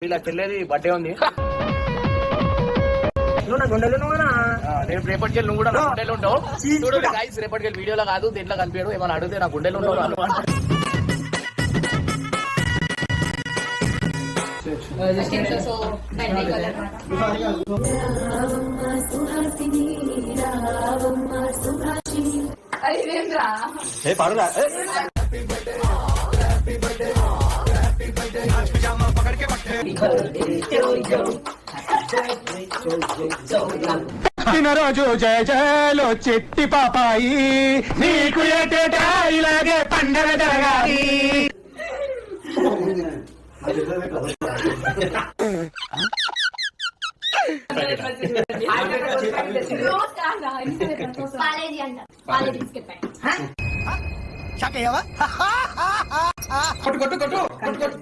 వీళ్ళ చెల్లేది బర్త్డే ఉంది. నువ్వు నా గుండెలు రేపటికి నువ్వు కూడా నా గుండెలు ఉంటావు. చూడు గైస్, రేపటికి వీడియోలో కాదు దీంట్లో కనిపించడు. ఏమైనా అడిగితే నా గుండెలు ఉంటావు. రోజు జయ జయలో చెట్టి పాపాయి నీకు ఏటేటా ఇలాగే పండగ జరగాలి. కొట్టు కొట్టు కొట్టు కొట్టు కొట్టు